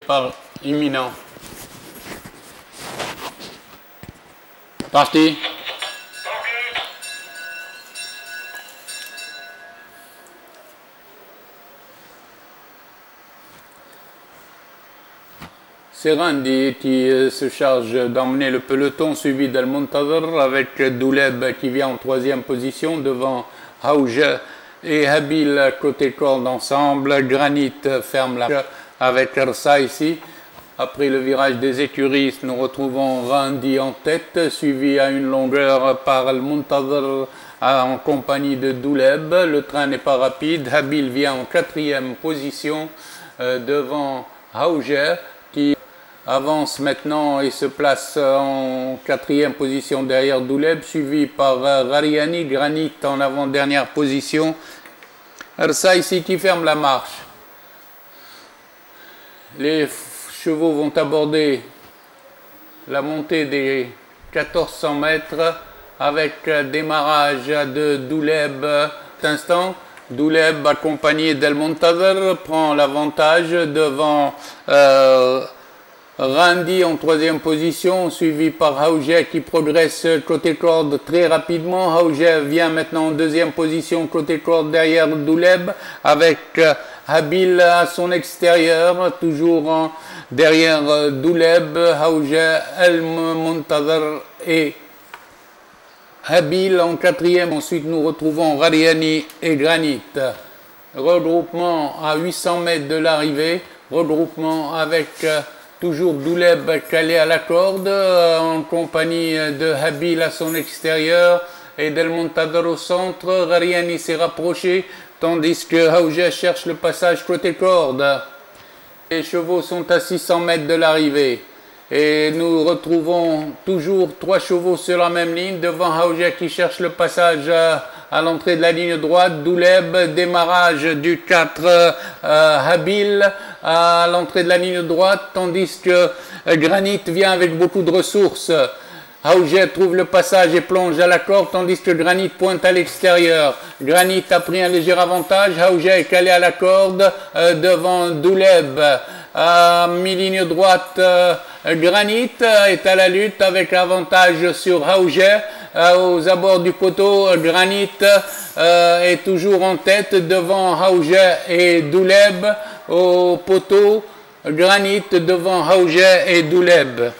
départ imminent. Parti. C'est Randy qui se charge d'emmener le peloton, suivi d'Al-Muntazir avec Douleb qui vient en troisième position devant Haouja et Habil côté corde ensemble. Granit ferme la avec Ersa ici. Après le virage des écuries, nous retrouvons Randy en tête, suivi à une longueur par Al-Muntazir en compagnie de Douleb. Le train n'est pas rapide. Habil vient en quatrième position devant Haouja qui avance maintenant et se place en quatrième position derrière Douleb, suivi par Rariani, Granit en avant-dernière position. Ersa ici qui ferme la marche. Les chevaux vont aborder la montée des 1400 mètres avec démarrage de Douleb. Cet instant, Douleb accompagné d'Al-Muntazir prend l'avantage devant Randy en troisième position, suivi par Haouja qui progresse côté corde très rapidement. Haouja vient maintenant en deuxième position côté corde derrière Douleb avec Habil à son extérieur, toujours derrière Douleb, Haouja, Al-Muntazir et Habil en quatrième. Ensuite nous retrouvons Rariani et Granit. Regroupement à 800 mètres de l'arrivée, regroupement avec toujours Douleb calé à la corde en compagnie de Habil à son extérieur et d'Al-Muntazir au centre. Rariani s'est rapproché tandis que Haouja cherche le passage côté corde. Les chevaux sont à 600 mètres de l'arrivée et nous retrouvons toujours 3 chevaux sur la même ligne devant Haouja qui cherche le passage à l'entrée de la ligne droite. Douleb, démarrage du 4 Habil à l'entrée de la ligne droite, tandis que Granit vient avec beaucoup de ressources. Haouja trouve le passage et plonge à la corde, tandis que Granit pointe à l'extérieur. Granit a pris un léger avantage. Haouja est calé à la corde devant Douleb. À mi-ligne droite, Granit est à la lutte avec avantage sur Haouja. Aux abords du poteau, Granit est toujours en tête devant Haouja et Douleb. Au poteau, Granit devant Haouja et Douleb.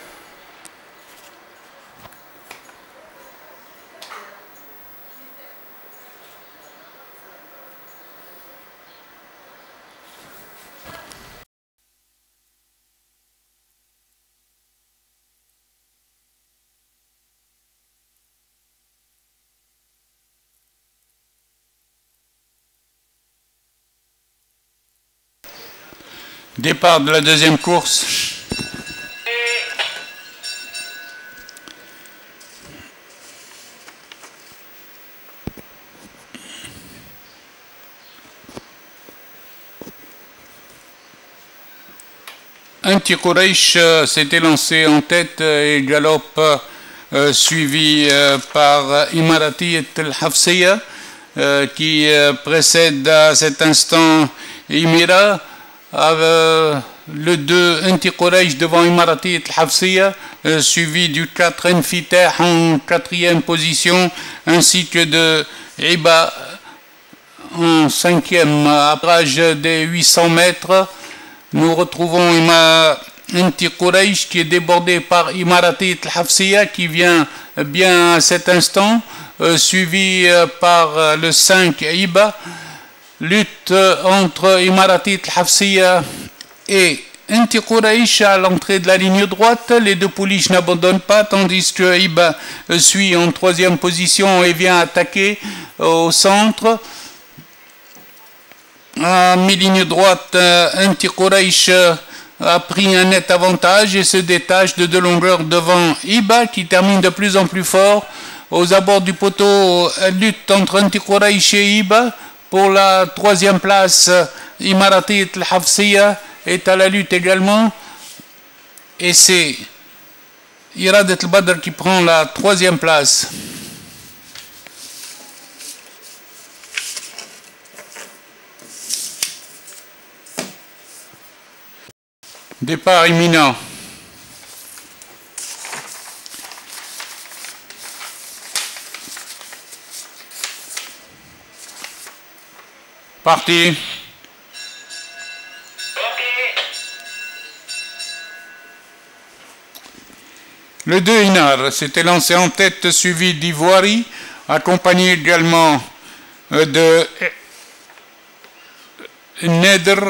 Départ de la deuxième course. Anti-Quraish s'était lancé en tête et galope suivi par Imarati al-Hafsiya qui précède à cet instant Imira. Le 2 Anti-Quraish devant Imarati al-Hafsiya, suivi du 4 Enfitah en quatrième position, ainsi que de Iba en cinquième. Après des 800 mètres, nous retrouvons Anti-Quraish qui est débordé par Imarati al-Hafsiya qui vient bien à cet instant, suivi par le 5 Iba. Lutte entre Imarati al-Hafsiya et Anti-Quraish à l'entrée de la ligne droite. Les deux pouliches n'abandonnent pas, tandis que Iba suit en troisième position et vient attaquer au centre. À mi-ligne droite, Anti-Quraish a pris un net avantage et se détache de 2 longueurs devant Iba qui termine de plus en plus fort. Aux abords du poteau, lutte entre Anti-Quraish et Iba. Pour la troisième place, Imarati al-Hafsiya est à la lutte également. Et c'est Iradat al-Badr qui prend la troisième place. Départ imminent. Parti. Le 2 Inar s'était lancé en tête, suivi d'Ivoiri, accompagné également de Neder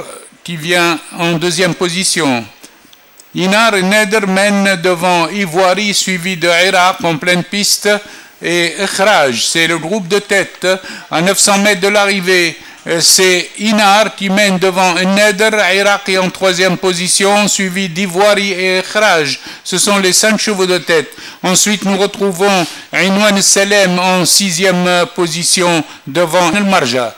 qui vient en deuxième position. Inar et Neder mènent devant Ivoiri, suivi de Irak en pleine piste, et Ikhraj, c'est le groupe de tête. À 900 mètres de l'arrivée, c'est Inar qui mène devant Neder, Irak est en troisième position, suivi d'Ivoiri et Ikhraj. Ce sont les 5 chevaux de tête. Ensuite, nous retrouvons Inouan Selem en sixième position devant El Marja.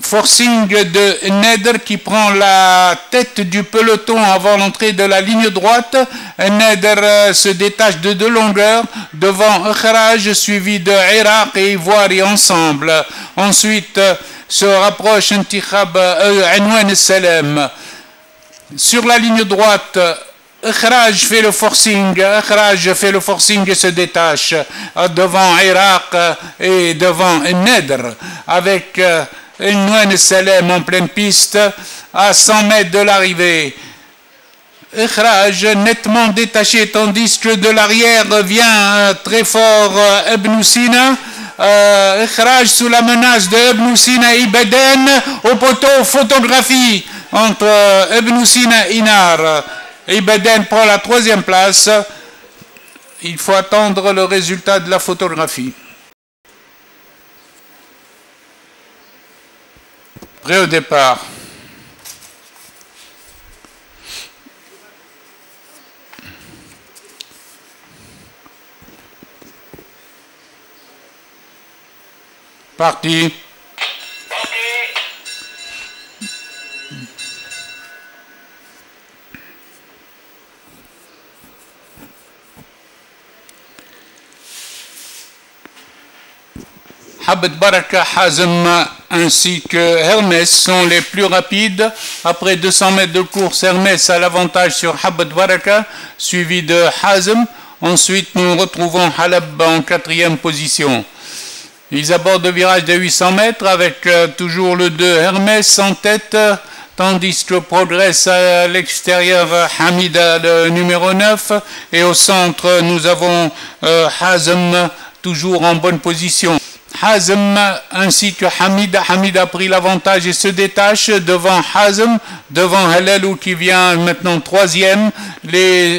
Forcing de Neder qui prend la tête du peloton avant l'entrée de la ligne droite. Neder se détache de 2 longueurs devant Ikhraj, suivi de Irak et Ivoiri ensemble. Ensuite se rapproche Inouan Selem. Sur la ligne droite, Ikhraj fait le forcing et se détache devant Irak et devant Neder avec Inouan Selem en pleine piste à 100 mètres de l'arrivée. Ikhraj nettement détaché, tandis que de l'arrière vient très fort Ibn Sina. Ikhraj sous la menace de Ibn Sina et Ibaden au poteau, photographie entre Ibn Sina et Inar. Ibaden prend la 3e place. Il faut attendre le résultat de la photographie. Prêt au départ. Parti. Habet Baraka, Hazem ainsi que Hermès sont les plus rapides. Après 200 mètres de course, Hermès a l'avantage sur Habet Baraka, suivi de Hazem. Ensuite, nous retrouvons Halab en 4e position. Ils abordent le virage de 800 mètres avec toujours le 2 Hermès en tête, tandis que progresse à l'extérieur Hamida, le numéro 9. Et au centre, nous avons Hazem toujours en bonne position. Hazem ainsi que Hamida. Hamida a pris l'avantage et se détache devant Hazem, devant Helalou qui vient maintenant 3e.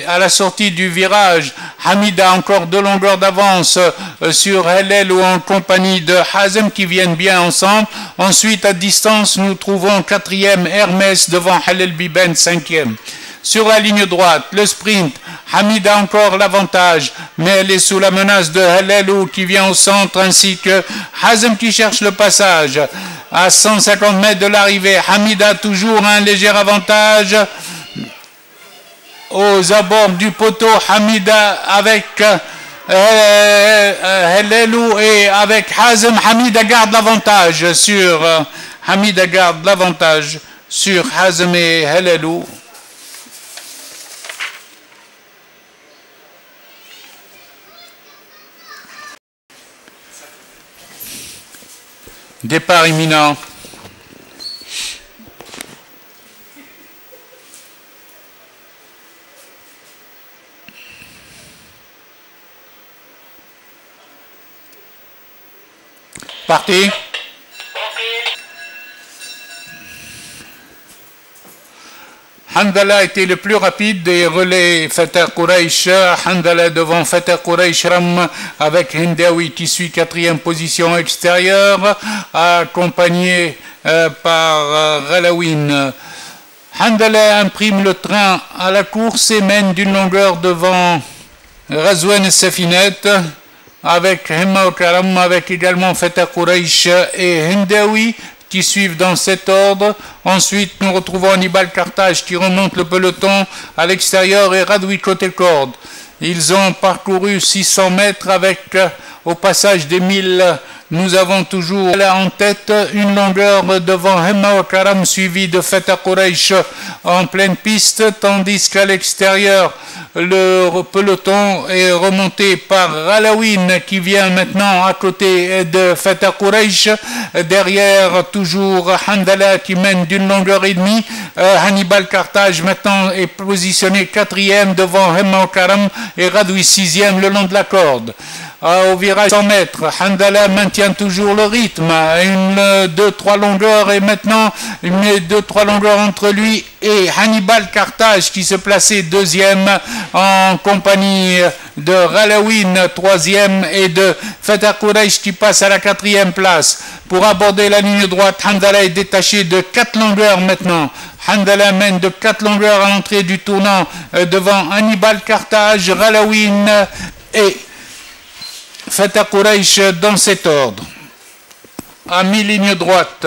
À la sortie du virage, Hamida a encore 2 longueurs d'avance sur Helalou en compagnie de Hazem qui viennent bien ensemble. Ensuite, à distance, nous trouvons 4e Hermès devant Halal Biben 5e. Sur la ligne droite, le sprint, Hamida a encore l'avantage, mais elle est sous la menace de Helalou qui vient au centre, ainsi que Hazem qui cherche le passage. À 150 mètres de l'arrivée, Hamida a toujours un léger avantage. Aux abords du poteau, Hamida avec Helalou et avec Hazem, Hamida garde l'avantage sur Hazem et Helalou. Départ imminent. Parti. Handala était le plus rapide des relais Fatah Quraish. Handala devant Fatah Quraish Ram avec Hindawi qui suit 4e position extérieure, accompagné par Ghalawin. Handala imprime le train à la course et mène d'une longueur devant Razwan Safinet avec Himma Karam, avec également Fatah Quraish et Hindawi qui suivent dans cet ordre. Ensuite, nous retrouvons Hannibal Carthage qui remonte le peloton à l'extérieur et Radoui côté corde. Ils ont parcouru 600 mètres avec au passage des 1000, nous avons toujours là en tête une longueur devant Hemma wa Karam, suivi de Fatah Quraish en pleine piste, tandis qu'à l'extérieur, le peloton est remonté par Ralawin qui vient maintenant à côté de Fatah Quraish. Derrière, toujours Handala qui mène d'une longueur et demie. Hannibal Carthage maintenant est positionné 4e devant Hemma wa Karam et Radoui 6e le long de la corde. Au virage 100 mètres, Handala maintient toujours le rythme, 2-3 longueurs et maintenant 2-3 longueurs entre lui et Hannibal Carthage qui se plaçait 2e en compagnie de Ralawin 3e et de Fatah Quraish qui passe à la 4e place. Pour aborder la ligne droite, Handala est détaché de 4 longueurs maintenant. Handala mène de 4 longueurs à l'entrée du tournant devant Hannibal Carthage, Ralawin et Fatah Quraish dans cet ordre. À mi-ligne droite,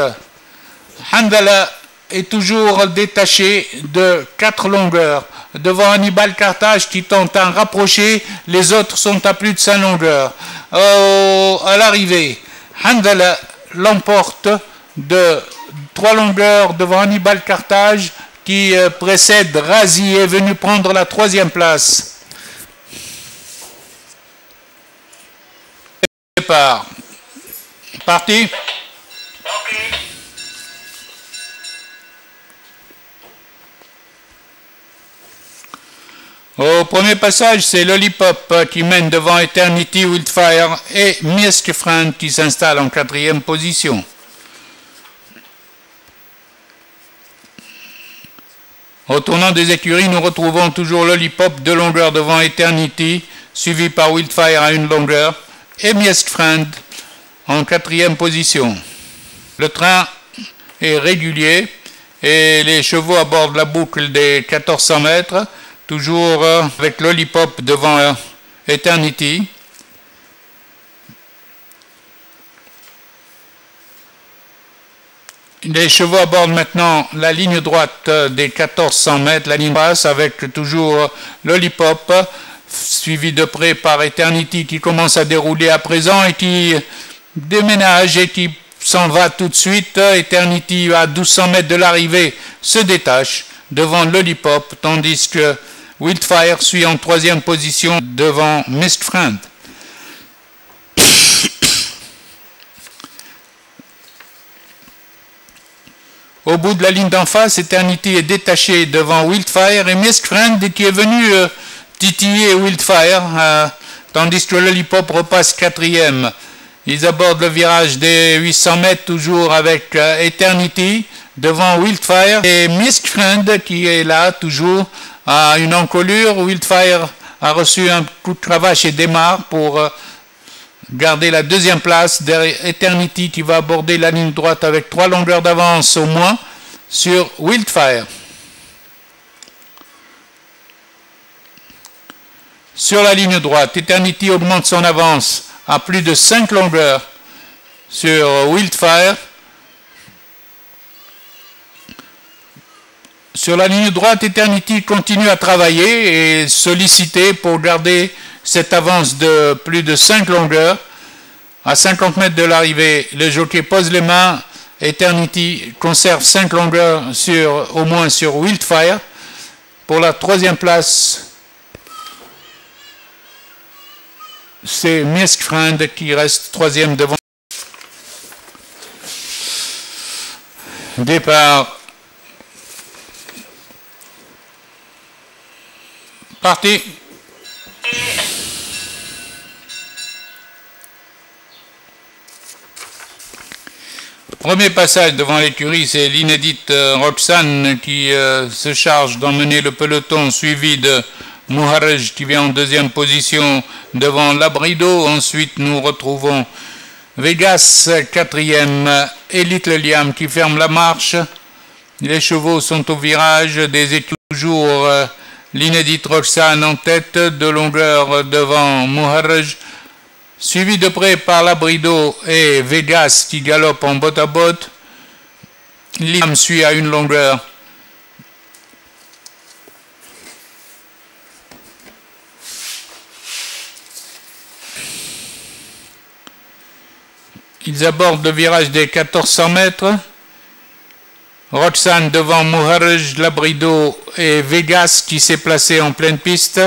Handala est toujours détaché de 4 longueurs. Devant Hannibal Carthage qui tente à rapprocher, les autres sont à plus de 5 longueurs. À l'arrivée, Handala l'emporte de 3 longueurs devant Hannibal Carthage qui précède Razi et est venu prendre la 3e place. Départ. Parti. Au premier passage, c'est Lollipop qui mène devant Eternity Wildfire et Misk Friend qui s'installe en 4e position. Au tournant des écuries, nous retrouvons toujours Lollipop 2 longueurs devant Eternity, suivi par Wildfire à 1 longueur, et Misk Friend en 4e position. Le train est régulier et les chevaux abordent la boucle des 1400 mètres, toujours avec Lollipop devant Eternity. Les chevaux abordent maintenant la ligne droite des 1400 mètres, la ligne basse avec toujours Lollipop, suivi de près par Eternity qui commence à dérouler à présent et qui déménage et qui s'en va tout de suite. Eternity à 1200 mètres de l'arrivée se détache devant Lollipop, tandis que Wildfire suit en 3e position devant Misk Friend. Au bout de la ligne d'en face, Eternity est détaché devant Wildfire et Misk Friend qui est venu titiller Wildfire, tandis que Lollipop repasse 4e. Ils abordent le virage des 800 mètres toujours avec Eternity devant Wildfire et Misk Friend qui est là toujours à une encolure. Wildfire a reçu un coup de cravache et démarre pour garder la 2e place derrière Eternity qui va aborder la ligne droite avec 3 longueurs d'avance au moins sur Wildfire. Sur la ligne droite, Eternity augmente son avance à plus de 5 longueurs sur Wildfire. Sur la ligne droite, Eternity continue à travailler et solliciter pour garder cette avance de plus de 5 longueurs. À 50 mètres de l'arrivée, le jockey pose les mains. Eternity conserve 5 longueurs au moins sur Wildfire. Pour la 3e place, c'est Misk Friend qui reste 3e devant. Départ. Parti. Premier passage devant l'écurie, c'est l'inédite Roxane qui se charge d'emmener le peloton, suivi de Muharrej qui vient en 2e position devant Labrido. Ensuite, nous retrouvons Vegas 4e et Little Liam qui ferme la marche. Les chevaux sont au virage des écuries, toujours l'inédite Roxane en tête, de longueur devant Muharrej, suivi de près par Labrido et Vegas qui galope en botte à botte. Liam suit à 1 longueur. Ils abordent le virage des 1400 mètres. Roxane devant Muharrej, Labrido et Vegas qui s'est placé en pleine piste.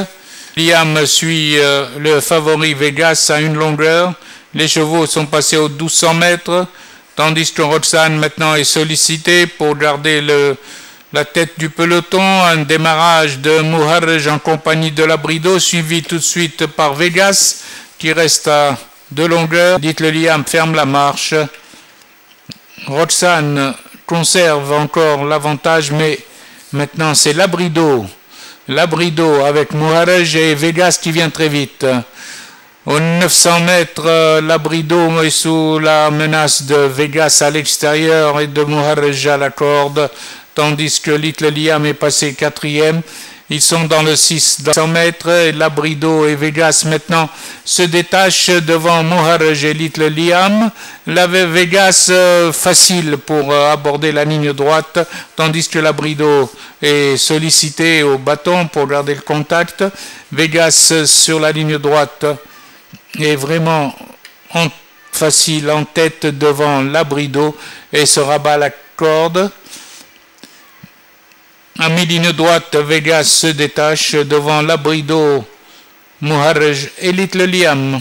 Liam suit le favori Vegas à une longueur. Les chevaux sont passés aux 1200 mètres, tandis que Roxane maintenant est sollicité pour garder la tête du peloton. Un démarrage de Muharrej en compagnie de Labrido, suivi tout de suite par Vegas qui reste à 2 longueurs. Dites-le Liam ferme la marche. Roxane conserve encore l'avantage, mais maintenant c'est Labrido avec Muharrej et Vegas qui vient très vite. Aux 900 mètres, Labrido est sous la menace de Vegas à l'extérieur et de Muharrej à la corde, tandis que Little Liam est passé 4e. Ils sont dans le 600 mètres et Labrido et Vegas maintenant se détachent devant Muharrej et Little Liam. Vegas facile pour aborder la ligne droite, tandis que Labrido est sollicité au bâton pour garder le contact. Vegas sur la ligne droite est vraiment facile en tête devant Labrido et se rabat la corde. À mi-ligne droite, Vegas se détache devant Labrido, Muharrej et Little Liam.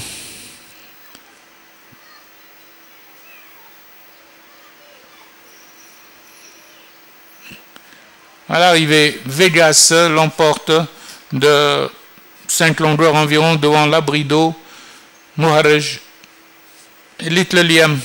À l'arrivée, Vegas l'emporte de 5 longueurs environ devant Labrido, Muharrej et Little Liam.